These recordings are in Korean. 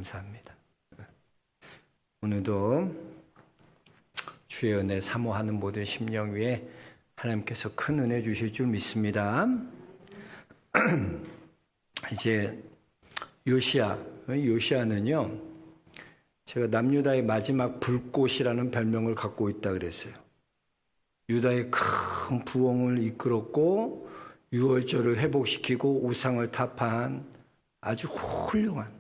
감사합니다. 오늘도 주의 은혜 사모하는 모든 심령 위에 하나님께서 큰 은혜 주실 줄 믿습니다. 이제 요시야는요, 제가 남유다의 마지막 불꽃이라는 별명을 갖고 있다 그랬어요. 유다의 큰 부흥을 이끌었고 유월절을 회복시키고 우상을 타파한 아주 훌륭한,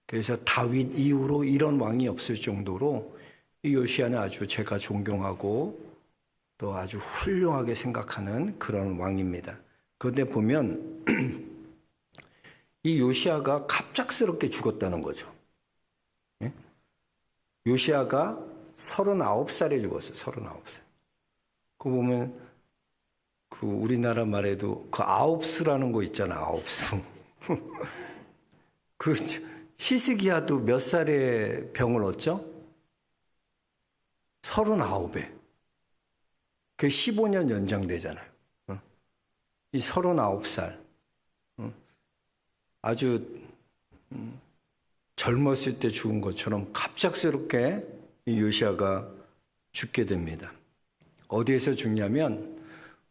그래서 다윗 이후로 이런 왕이 없을 정도로 이 요시야는 아주 제가 존경하고 또 아주 훌륭하게 생각하는 그런 왕입니다. 그런데 보면 이 요시야가 갑작스럽게 죽었다는 거죠. 요시야가 39살에 죽었어요. 39살. 그거 보면 그 우리나라 말에도 그 아홉수라는 거 있잖아. 아홉수. 그 히스기야도 몇 살에 병을 얻죠? 39에. 그 15년 연장되잖아요. 이 39살. 아주 젊었을 때 죽은 것처럼 갑작스럽게 이 요시야가 죽게 됩니다. 어디에서 죽냐면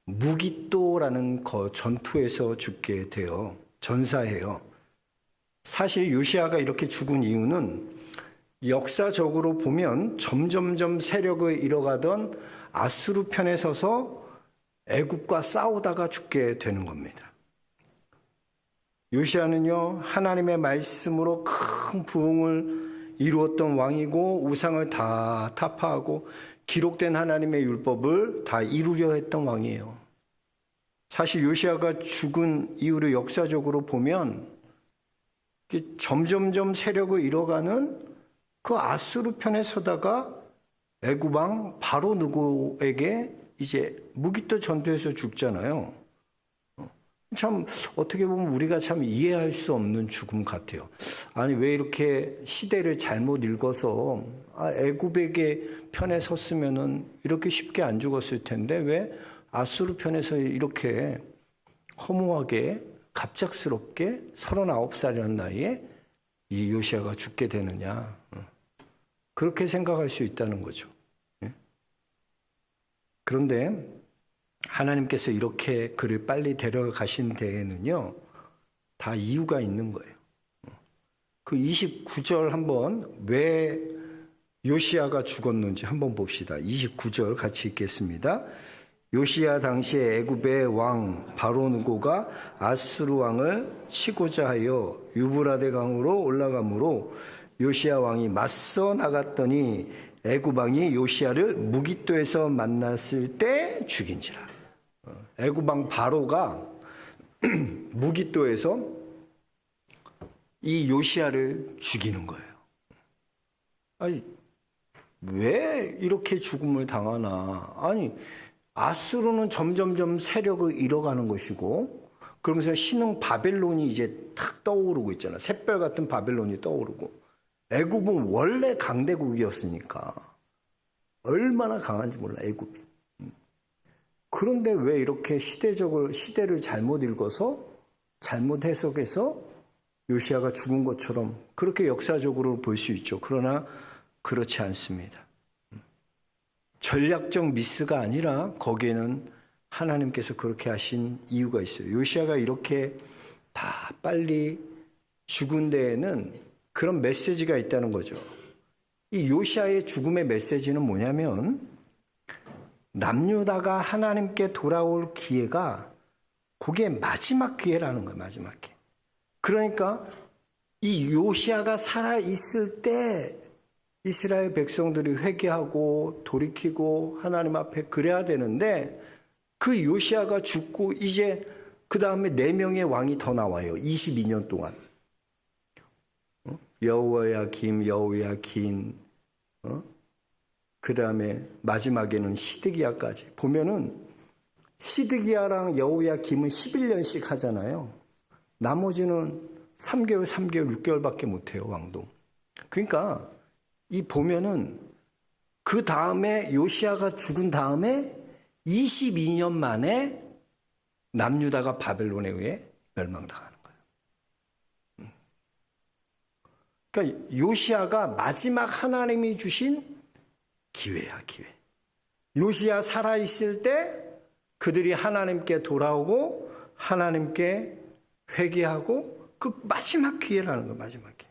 무기또라는 전투에서 죽게 돼요. 전사해요. 사실 요시야가 이렇게 죽은 이유는 역사적으로 보면 점점점 세력을 잃어가던 아수르 편에 서서 애굽과 싸우다가 죽게 되는 겁니다. 요시야는요, 하나님의 말씀으로 큰 부흥을 이루었던 왕이고 우상을 다 타파하고 기록된 하나님의 율법을 다 이루려 했던 왕이에요. 사실 요시야가 죽은 이후로 역사적으로 보면 점점점 세력을 잃어가는 그 아수르 편에 서다가 애굽 왕 바로 누구에게 이제 무기또 전투에서 죽잖아요. 참 어떻게 보면 우리가 참 이해할 수 없는 죽음 같아요. 아니 왜 이렇게 시대를 잘못 읽어서 애굽에게 편에 섰으면은 이렇게 쉽게 안 죽었을 텐데 왜 아수르 편에서 이렇게 허무하게 갑작스럽게 39살이라는 나이에 이 요시야가 죽게 되느냐. 그렇게 생각할 수 있다는 거죠. 그런데 하나님께서 이렇게 그를 빨리 데려가신 데에는요, 다 이유가 있는 거예요. 그 29절 한번 왜 요시야가 죽었는지 한번 봅시다. 29절 같이 읽겠습니다. 요시야 당시에 애굽의 왕 바로누고가 아수르 왕을 치고자 하여 유브라데 강으로 올라가므로 요시야 왕이 맞서 나갔더니 애굽 왕이 요시야를 무기또에서 만났을 때 죽인지라. 애굽 왕 바로가 무기또에서 이 요시야를 죽이는 거예요. 아니 왜 이렇게 죽음을 당하나? 아니 아수르는 점점점 세력을 잃어가는 것이고 그러면서 신흥 바벨론이 이제 탁 떠오르고 있잖아. 샛별 같은 바벨론이 떠오르고 애굽은 원래 강대국이었으니까 얼마나 강한지 몰라 애굽이. 그런데 왜 이렇게 시대를 잘못 읽어서 잘못 해석해서 요시야가 죽은 것처럼 그렇게 역사적으로 볼 수 있죠. 그러나 그렇지 않습니다. 전략적 미스가 아니라 거기에는 하나님께서 그렇게 하신 이유가 있어요. 요시야가 이렇게 다 빨리 죽은 데에는 그런 메시지가 있다는 거죠. 이 요시야의 죽음의 메시지는 뭐냐면 남유다가 하나님께 돌아올 기회가 그게 마지막 기회라는 거예요. 마지막 기회. 그러니까 이 요시야가 살아있을 때 이스라엘 백성들이 회개하고 돌이키고 하나님 앞에 그래야 되는데 그 요시야가 죽고 이제 그 다음에 4명의 왕이 더 나와요. 22년 동안. 여호야김, 그 다음에 마지막에는 시드기야까지. 보면은 시드기야랑 여호야김은 11년씩 하잖아요. 나머지는 3개월, 6개월밖에 못해요. 왕도. 그러니까 이 보면은 그 다음에 요시야가 죽은 다음에 22년 만에 남유다가 바벨론에 의해 멸망당하는 거예요. 그러니까 요시야가 마지막 하나님이 주신 기회야, 기회. 요시야 살아있을 때 그들이 하나님께 돌아오고 하나님께 회개하고 그 마지막 기회라는 거예요, 마지막 기회.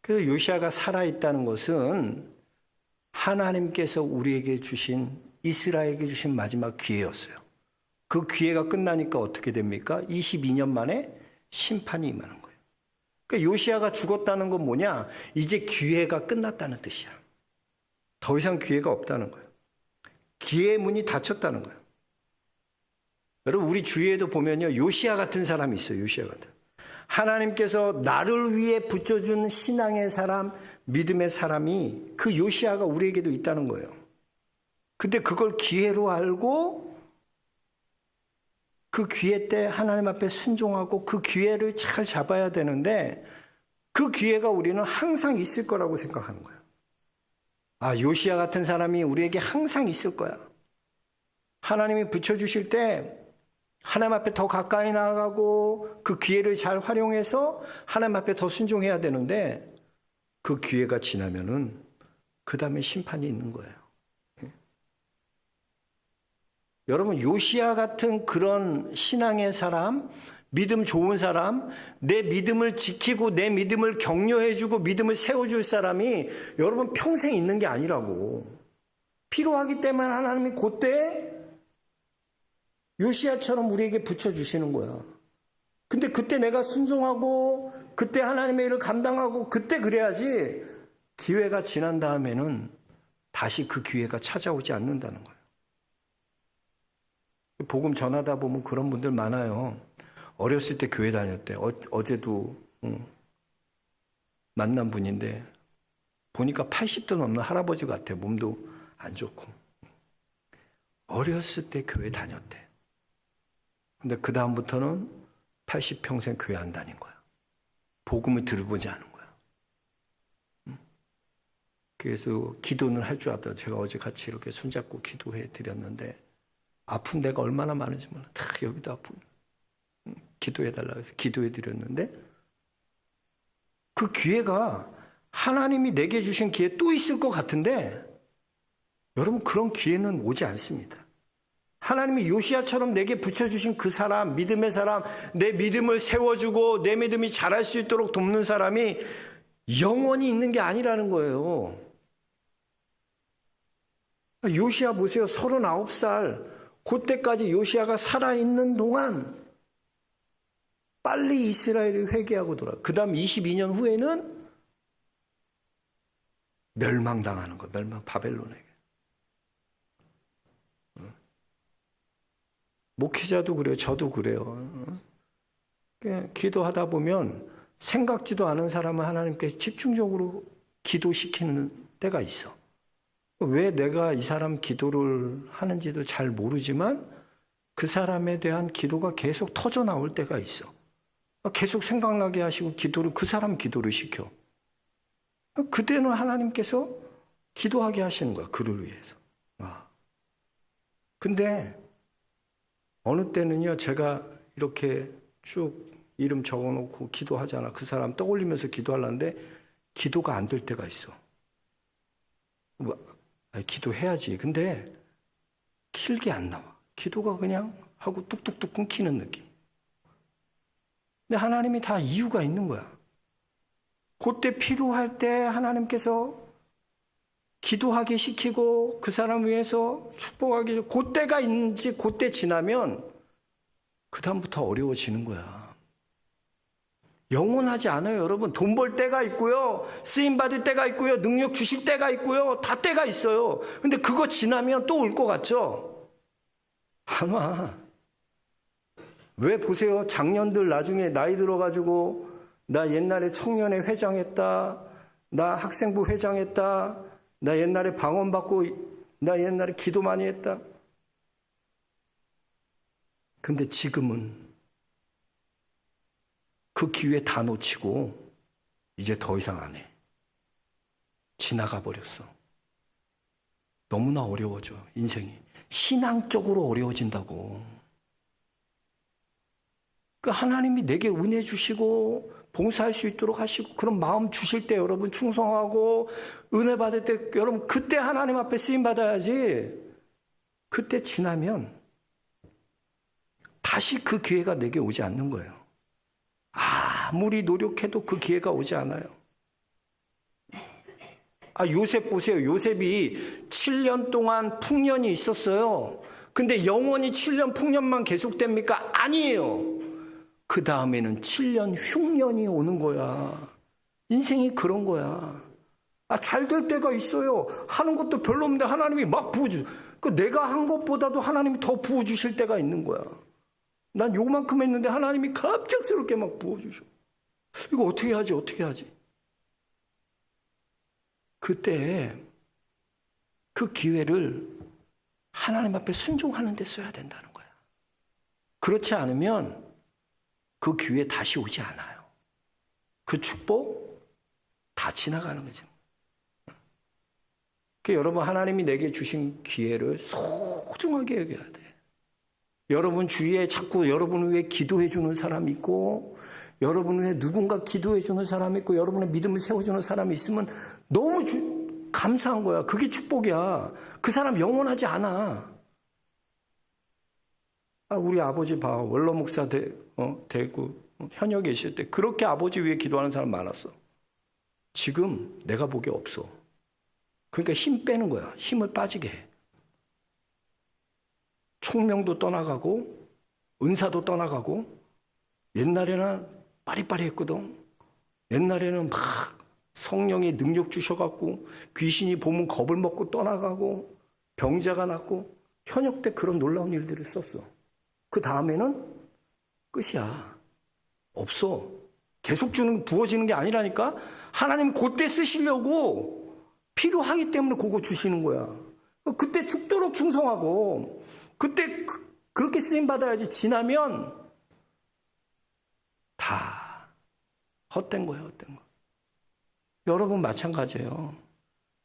그래서 요시야가 살아있다는 것은 하나님께서 우리에게 주신, 이스라엘에게 주신 마지막 기회였어요. 그 기회가 끝나니까 어떻게 됩니까? 22년 만에 심판이 임하는 거예요. 그러니까 요시야가 죽었다는 건 뭐냐? 이제 기회가 끝났다는 뜻이야. 더 이상 기회가 없다는 거예요. 기회의 문이 닫혔다는 거예요. 여러분, 우리 주위에도 보면요, 요시야 같은 사람이 있어요. 요시야 같은. 하나님께서 나를 위해 붙여준 신앙의 사람, 믿음의 사람이, 그 요시야가 우리에게도 있다는 거예요. 근데 그걸 기회로 알고 그 기회 때 하나님 앞에 순종하고 그 기회를 잘 잡아야 되는데, 그 기회가 우리는 항상 있을 거라고 생각하는 거예요. 아, 요시야 같은 사람이 우리에게 항상 있을 거야. 하나님이 붙여주실 때 하나님 앞에 더 가까이 나아가고 그 기회를 잘 활용해서 하나님 앞에 더 순종해야 되는데, 그 기회가 지나면은 그 다음에 심판이 있는 거예요. 여러분, 요시야 같은 그런 신앙의 사람, 믿음 좋은 사람, 내 믿음을 지키고 내 믿음을 격려해주고 믿음을 세워줄 사람이 여러분 평생 있는 게 아니라고. 필요하기 때문에 하나님이 그때 요시야처럼 우리에게 붙여주시는 거야. 근데 그때 내가 순종하고 그때 하나님의 일을 감당하고 그때 그래야지, 기회가 지난 다음에는 다시 그 기회가 찾아오지 않는다는 거예요. 복음 전하다 보면 그런 분들 많아요. 어렸을 때 교회 다녔대. 어제도 만난 분인데 보니까 80도 넘는 할아버지 같아. 몸도 안 좋고. 어렸을 때 교회 다녔대. 근데 그 다음부터는 80평생 교회 안 다닌 거야. 복음을 들어보지 않은 거야. 그래서 기도는 할 줄 알았다. 제가 어제 같이 이렇게 손잡고 기도해 드렸는데, 아픈 데가 얼마나 많은지 몰라. 다 여기도 아프고. 기도해달라고 해서 기도해 드렸는데, 그 기회가 하나님이 내게 주신 기회 또 있을 것 같은데, 여러분, 그런 기회는 오지 않습니다. 하나님이 요시야처럼 내게 붙여주신 그 사람, 믿음의 사람, 내 믿음을 세워주고 내 믿음이 자랄 수 있도록 돕는 사람이 영원히 있는 게 아니라는 거예요. 요시야 보세요. 39살. 그때까지 요시야가 살아있는 동안 빨리 이스라엘이 회개하고 돌아. 그 다음 22년 후에는 멸망당하는 거예요. 바벨론에게. 목회자도 그래요. 저도 그래요. 기도하다 보면 생각지도 않은 사람을 하나님께 집중적으로 기도시키는 때가 있어. 왜 내가 이 사람 기도를 하는지도 잘 모르지만 그 사람에 대한 기도가 계속 터져 나올 때가 있어. 계속 생각나게 하시고 그 사람 기도를 시켜. 그때는 하나님께서 기도하게 하시는 거야. 그를 위해서. 근데 어느 때는요, 제가 이렇게 쭉 이름 적어놓고 기도하잖아. 그 사람 떠올리면서 기도하려는데 기도가 안 될 때가 있어. 기도해야지. 근데 길게 안 나와. 기도가 그냥 하고 뚝뚝뚝 끊기는 느낌. 근데 하나님이 다 이유가 있는 거야. 그때 필요할 때 하나님께서 기도하게 시키고 그 사람 위해서 축복하게, 그때가 있는지 그때 지나면 그 다음부터 어려워지는 거야. 영원하지 않아요, 여러분. 돈 벌 때가 있고요, 쓰임 받을 때가 있고요, 능력 주실 때가 있고요, 다 때가 있어요. 근데 그거 지나면 또 올 것 같죠? 안 와. 왜 보세요, 장년들 나중에 나이 들어가지고 나 옛날에 청년회 회장했다, 나 학생부 회장했다, 나 옛날에 방언 받고, 나 옛날에 기도 많이 했다. 근데 지금은 그 기회 다 놓치고 이제 더 이상 안 해. 지나가 버렸어. 너무나 어려워져, 인생이. 신앙적으로 어려워진다고. 그 하나님이 내게 은혜 주시고 봉사할 수 있도록 하시고 그런 마음 주실 때 여러분 충성하고 은혜 받을 때 여러분 그때 하나님 앞에 쓰임 받아야지. 그때 지나면 다시 그 기회가 내게 오지 않는 거예요. 아무리 노력해도 그 기회가 오지 않아요. 요셉 보세요. 요셉이 7년 동안 풍년이 있었어요. 근데 영원히 7년 풍년만 계속됩니까? 아니에요. 그 다음에는 7년 흉년이 오는 거야. 인생이 그런 거야. 잘 될 때가 있어요. 하는 것도 별로 없는데 하나님이 막 부어주. 내가 한 것보다도 하나님이 더 부어주실 때가 있는 거야. 난 요만큼 했는데 하나님이 갑작스럽게 막 부어주셔. 이거 어떻게 하지? 그때 그 기회를 하나님 앞에 순종하는 데 써야 된다는 거야. 그렇지 않으면 그 기회 다시 오지 않아요. 그 축복 다 지나가는 거죠. 여러분 하나님이 내게 주신 기회를 소중하게 여겨야 돼. 여러분 주위에 자꾸 여러분 위해 기도해 주는 사람이 있고 여러분 위해 누군가 기도해 주는 사람이 있고 여러분의 믿음을 세워주는 사람이 있으면 너무 감사한 거야. 그게 축복이야. 그 사람 영원하지 않아. 우리 아버지 봐. 원로 목사 되고 현역에 있을 때 그렇게 아버지 위해 기도하는 사람 많았어. 지금 내가 보기에 없어. 그러니까 힘 빼는 거야. 힘을 빠지게 해. 총명도 떠나가고 은사도 떠나가고 옛날에는 빠리빠리했거든. 옛날에는 막 성령의 능력 주셔갖고 귀신이 보면 겁을 먹고 떠나가고 병자가 났고 현역 때 그런 놀라운 일들을 썼어. 그 다음에는 끝이야. 없어. 계속 부어지는 게 아니라니까. 하나님 그때 쓰시려고 필요하기 때문에 그거 주시는 거야. 그때 죽도록 충성하고 그때 그렇게 쓰임 받아야지. 지나면 다 헛된 거예요. 헛된 거. 여러분 마찬가지예요.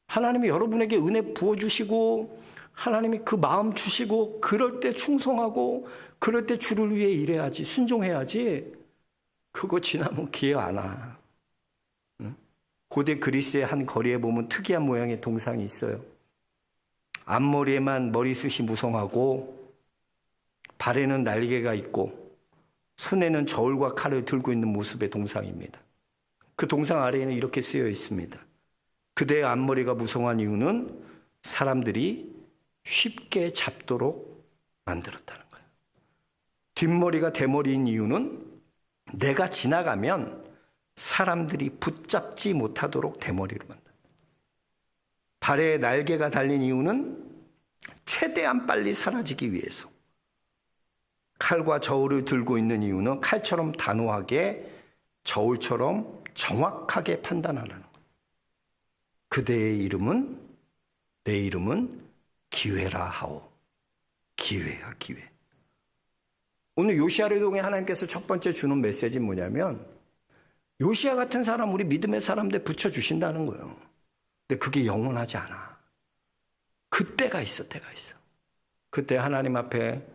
하나님이 여러분에게 은혜 부어주시고 하나님이 그 마음 주시고 그럴 때 충성하고 그럴 때 주를 위해 일해야지. 순종해야지. 그거 지나면 기회 안 와. 고대 그리스의 한 거리에 보면 특이한 모양의 동상이 있어요. 앞머리에만 머리숱이 무성하고 발에는 날개가 있고 손에는 저울과 칼을 들고 있는 모습의 동상입니다. 그 동상 아래에는 이렇게 쓰여 있습니다. 그대의 앞머리가 무성한 이유는 사람들이 쉽게 잡도록 만들었다는 거예요. 뒷머리가 대머리인 이유는 내가 지나가면 사람들이 붙잡지 못하도록 대머리로 만든다. 발에 날개가 달린 이유는 최대한 빨리 사라지기 위해서. 칼과 저울을 들고 있는 이유는 칼처럼 단호하게 저울처럼 정확하게 판단하라는 거예요. 그대의 이름은 내 이름은 기회라 하오. 기회야 기회. 오늘 요시야를 통해 하나님께서 첫 번째 주는 메시지는 뭐냐면 요시야 같은 사람 우리 믿음의 사람들 붙여주신다는 거예요. 근데 그게 영원하지 않아. 그때가 있어. 그때 하나님 앞에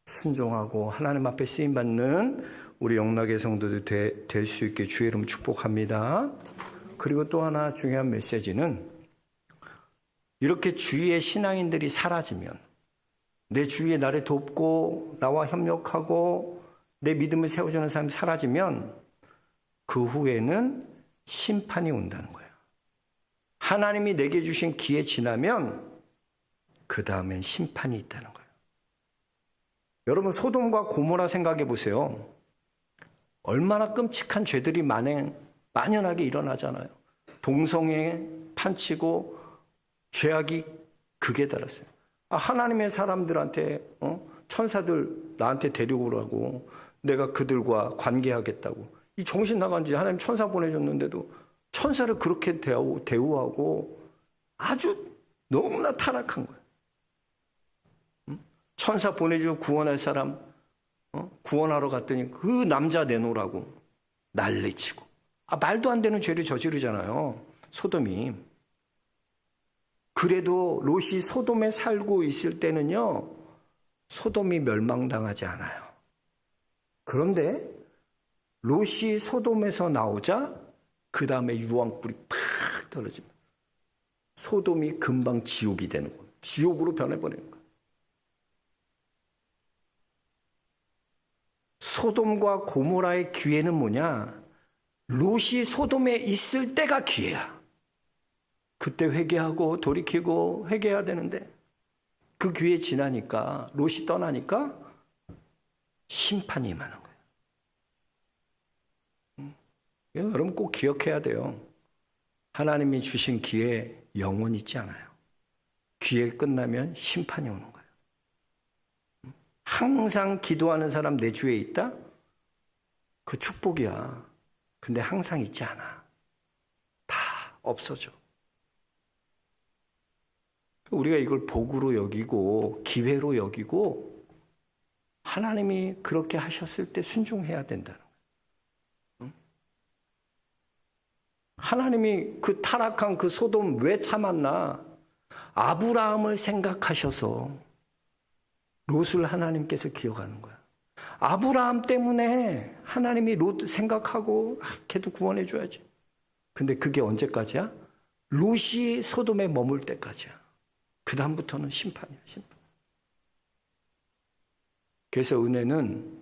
순종하고 하나님 앞에 쓰임받는 우리 영락의 성도들 될 수 있게 주의 이름 축복합니다. 그리고 또 하나 중요한 메시지는 이렇게 주위의 신앙인들이 사라지면 내 주위에 나를 돕고 나와 협력하고 내 믿음을 세워주는 사람이 사라지면 그 후에는 심판이 온다는 거예요. 하나님이 내게 주신 기회 지나면 그 다음엔 심판이 있다는 거예요. 여러분 소돔과 고모라 생각해 보세요. 얼마나 끔찍한 죄들이 만연하게 일어나잖아요. 동성애 판치고 죄악이 극에 달았어요. 하나님의 사람들한테 천사들 나한테 데려오라고 내가 그들과 관계하겠다고 이 정신 나간지 하나님 천사 보내줬는데도 천사를 그렇게 대우하고 아주 너무나 타락한 거예요. 천사 보내주고 구원할 사람 구원하러 갔더니 그 남자 내놓으라고 난리치고 말도 안 되는 죄를 저지르잖아요. 소돔이. 그래도 롯이 소돔에 살고 있을 때는요 소돔이 멸망당하지 않아요. 그런데 롯이 소돔에서 나오자 그 다음에 유황불이 팍 떨어집니다. 소돔이 금방 지옥이 되는 거예요. 지옥으로 변해버리는 거예요. 소돔과 고모라의 기회는 뭐냐? 롯이 소돔에 있을 때가 기회야. 그때 회개하고 돌이키고 회개해야 되는데 그 기회 지나니까 롯이 떠나니까 심판이 임하는 거예요. 여러분 꼭 기억해야 돼요. 하나님이 주신 기회 영원 있지 않아요. 기회 끝나면 심판이 오는 거예요. 항상 기도하는 사람 내 주위에 있다? 그 축복이야. 근데 항상 있지 않아. 다 없어져. 우리가 이걸 복으로 여기고 기회로 여기고 하나님이 그렇게 하셨을 때 순종해야 된다는 거예요. 하나님이 그 타락한 그 소돔 왜 참았나? 아브라함을 생각하셔서 롯을 하나님께서 기억하는 거야. 아브라함 때문에 하나님이 롯 생각하고 걔도 구원해 줘야지. 근데 그게 언제까지야? 롯이 소돔에 머물 때까지야. 그 다음부터는 심판이야, 심판. 그래서 은혜는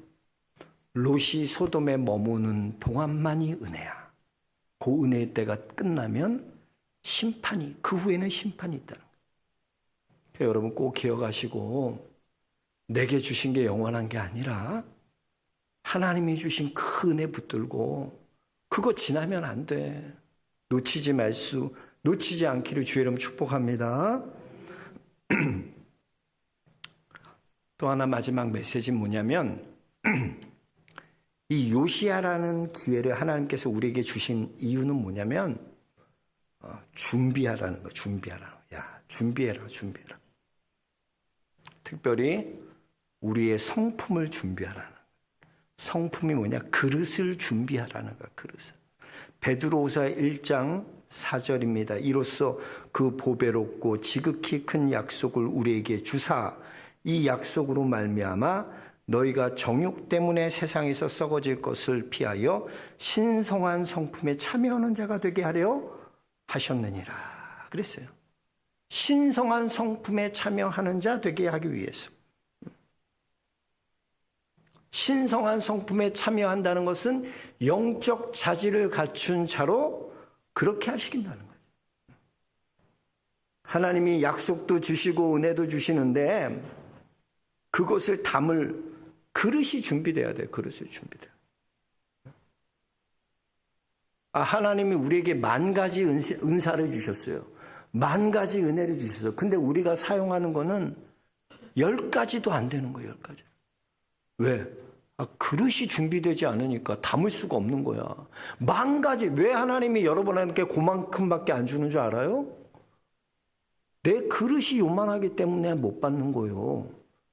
롯이 소돔에 머무는 동안만이 은혜야. 그 은혜의 때가 끝나면 심판이, 그 후에는 심판이 있다는 거예요. 여러분 꼭 기억하시고 내게 주신 게 영원한 게 아니라 하나님이 주신 그 은혜 붙들고 그거 지나면 안 돼. 놓치지 않기를 주의 이름 축복합니다. 또 하나 마지막 메시지는 뭐냐면 이 요시야라는 기회를 하나님께서 우리에게 주신 이유는 뭐냐면 준비하라는 거. 준비해라. 특별히 우리의 성품을 준비하라는 거야. 성품이 뭐냐? 그릇을 준비하라는 거야. 그릇을. 베드로후서 1장 4절입니다. 이로써 그 보배롭고 지극히 큰 약속을 우리에게 주사 이 약속으로 말미암아 너희가 정욕 때문에 세상에서 썩어질 것을 피하여 신성한 성품에 참여하는 자가 되게 하려 하셨느니라. 그랬어요. 신성한 성품에 참여하는 자 되게 하기 위해서. 신성한 성품에 참여한다는 것은 영적 자질을 갖춘 자로 그렇게 하시긴다는 거예요. 하나님이 약속도 주시고 은혜도 주시는데 그것을 담을 그릇이 준비돼야 돼요. 그릇이 준비돼요. 하나님이 우리에게 10,000가지 은사를 주셨어요. 10,000가지 은혜를 주셨어요. 근데 우리가 사용하는 거는 10가지도 안 되는 거예요. 10가지. 왜? 그릇이 준비되지 않으니까 담을 수가 없는 거야. 10,000가지. 왜 하나님이 여러분한테 그만큼밖에 안 주는 줄 알아요? 내 그릇이 요만하기 때문에 못 받는 거예요.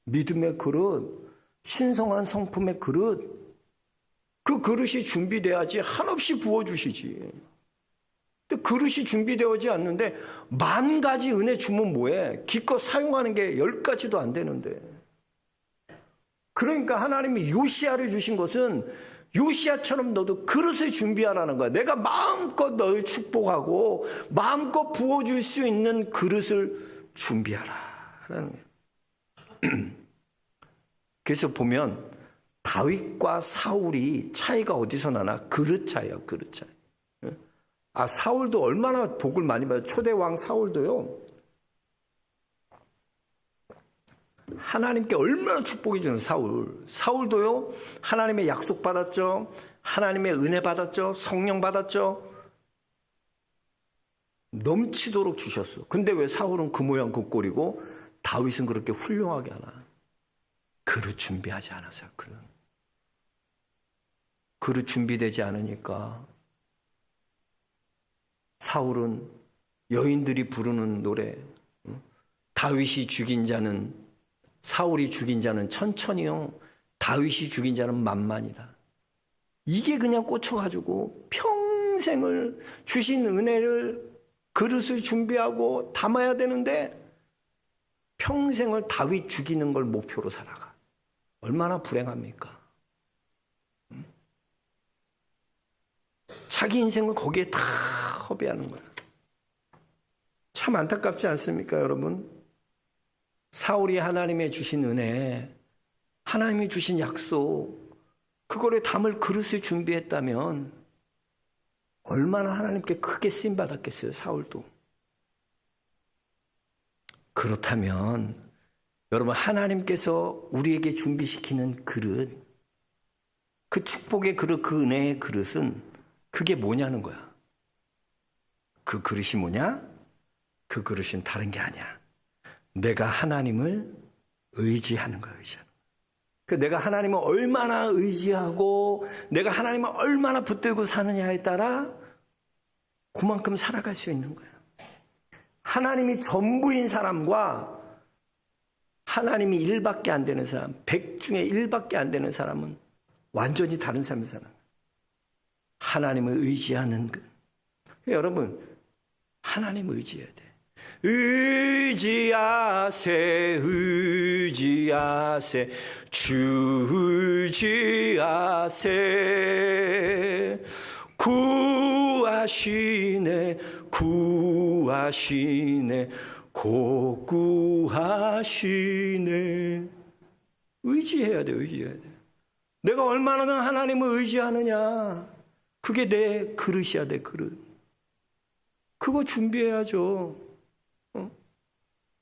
믿음의 그릇, 신성한 성품의 그릇, 그 그릇이 준비돼야지 한없이 부어주시지. 근데 그릇이 준비되어지 않는데 10,000가지 은혜 주면 뭐해? 기껏 사용하는 게 10가지도 안 되는데. 그러니까 하나님이 요시야를 주신 것은 요시야처럼 너도 그릇을 준비하라는 거야. 내가 마음껏 너를 축복하고 마음껏 부어줄 수 있는 그릇을 준비하라 하는 거예요. 그래서 보면 다윗과 사울이 차이가 어디서 나나? 그릇 차이예요. 그릇 차이. 사울도 얼마나 복을 많이 받아요. 초대왕 사울도요. 하나님께 얼마나 축복이 주는 사울도요. 하나님의 약속 받았죠. 하나님의 은혜 받았죠. 성령 받았죠. 넘치도록 주셨어. 근데 왜 사울은 그 모양 그 꼴이고 다윗은 그렇게 훌륭하게 하나? 그릇 준비하지 않았어요. 그릇 준비되지 않으니까 사울은 여인들이 부르는 노래, 다윗이 죽인 자는, 사울이 죽인 자는 천천히요, 다윗이 죽인 자는 만만이다. 이게 그냥 꽂혀가지고 평생을 주신 은혜를, 그릇을 준비하고 담아야 되는데 평생을 다윗 죽이는 걸 목표로 살아가. 얼마나 불행합니까? 자기 인생을 거기에 다 허비하는 거야. 참 안타깝지 않습니까, 여러분? 사울이 하나님의 주신 은혜, 하나님이 주신 약속, 그거를 담을 그릇을 준비했다면 얼마나 하나님께 크게 쓰임받았겠어요, 사울도. 그렇다면 여러분, 하나님께서 우리에게 준비시키는 그릇, 그 축복의 그릇, 그 은혜의 그릇은 그게 뭐냐는 거야. 그 그릇이 뭐냐? 그 그릇은 다른 게 아니야. 내가 하나님을 의지하는 거야, 의지하는 거야. 내가 하나님을 얼마나 의지하고 내가 하나님을 얼마나 붙들고 사느냐에 따라 그만큼 살아갈 수 있는 거야. 하나님이 전부인 사람과 하나님이 1밖에 안 되는 사람, 100 중에 1밖에 안 되는 사람은 완전히 다른 삶을 살아요. 하나님을 의지하는 것. 여러분, 하나님을 의지해야 돼. 의지하세, 의지하세, 주 의지하세. 구하시네, 구하시네, 곧 구하시네. 의지해야 돼, 의지해야 돼. 내가 얼마나 하나님을 의지하느냐. 그게 내 그릇이야, 내 그릇. 그거 준비해야죠.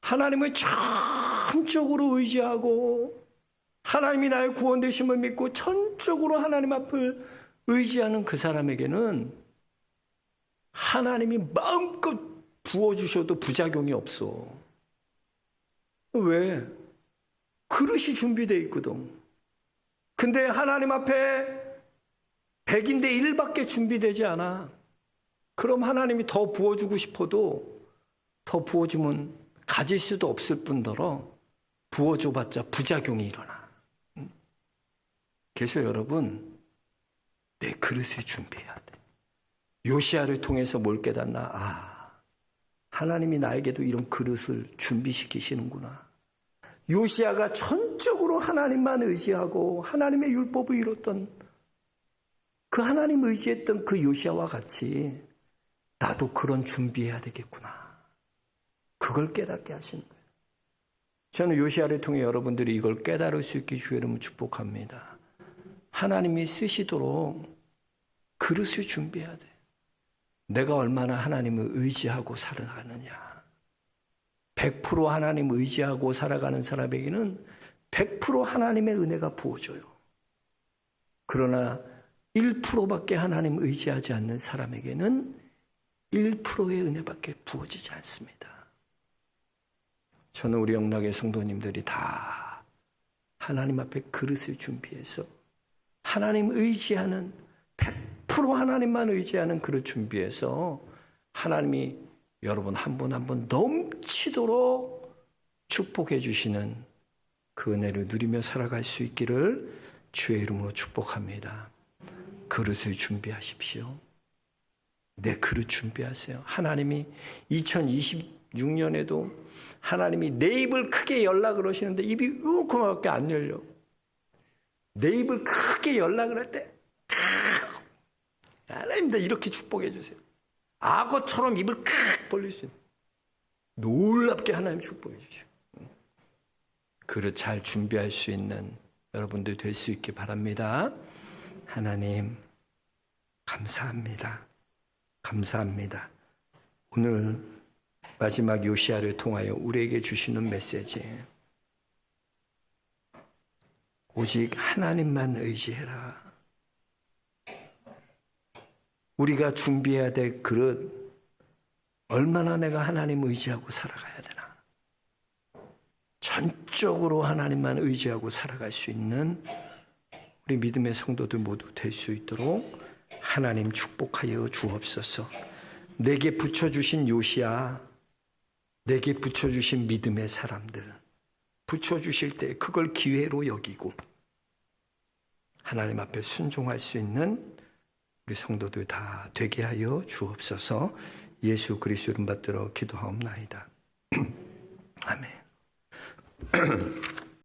하나님을 전적으로 의지하고 하나님이 나의 구원 되심을 믿고 전적으로 하나님 앞을 의지하는 그 사람에게는 하나님이 마음껏 부어주셔도 부작용이 없어. 왜? 그릇이 준비되어 있거든. 근데 하나님 앞에 100인데 1밖에 준비되지 않아. 그럼 하나님이 더 부어주고 싶어도 더 부어주면 가질 수도 없을 뿐더러 부어줘봤자 부작용이 일어나. 그래서 여러분, 내 그릇을 준비해야 돼. 요시야를 통해서 뭘 깨닫나? 하나님이 나에게도 이런 그릇을 준비시키시는구나. 요시야가 전적으로 하나님만 의지하고 하나님의 율법을 이뤘던 그 하나님 의지했던 그 요시야와 같이 나도 그런 준비해야 되겠구나. 그걸 깨닫게 하시는 거예요. 저는 요시야를 통해 여러분들이 이걸 깨달을 수 있게 주의 이름으로 축복합니다. 하나님이 쓰시도록 그릇을 준비해야 돼. 내가 얼마나 하나님을 의지하고 살아가느냐. 100% 하나님 의지하고 살아가는 사람에게는 100% 하나님의 은혜가 부어져요. 그러나 1%밖에 하나님 의지하지 않는 사람에게는 1%의 은혜밖에 부어지지 않습니다. 저는 우리 영락의 성도님들이 다 하나님 앞에 그릇을 준비해서 하나님 의지하는 100% 하나님만 의지하는 그릇 준비해서 하나님이 여러분 한 분 한 분 넘치도록 축복해 주시는 그 은혜를 누리며 살아갈 수 있기를 주의 이름으로 축복합니다. 그릇을 준비하십시오. 내 그릇 준비하세요. 하나님이 2026년에도 하나님이 내 입을 크게 열라 그러시는데 입이 이렇게밖에 안 열려. 내 입을 크게 열라 그럴 때 하나님 이렇게 축복해 주세요. 악어처럼 입을 크게 벌릴 수 있는 놀랍게 하나님 축복해 주시오. 그릇 잘 준비할 수 있는 여러분들 될 수 있기 바랍니다. 하나님 감사합니다. 감사합니다. 오늘 마지막 요시야를 통하여 우리에게 주시는 메시지, 오직 하나님만 의지해라. 우리가 준비해야 될 그릇, 얼마나 내가 하나님 의지하고 살아가야 되나. 전적으로 하나님만 의지하고 살아갈 수 있는 우리 믿음의 성도들 모두 될 수 있도록 하나님 축복하여 주옵소서. 내게 붙여주신 요시야, 내게 붙여주신 믿음의 사람들, 붙여주실 때 그걸 기회로 여기고 하나님 앞에 순종할 수 있는 우리 성도들 다 되게 하여 주옵소서. 예수 그리스도 이름 받들어 기도하옵나이다. 아멘.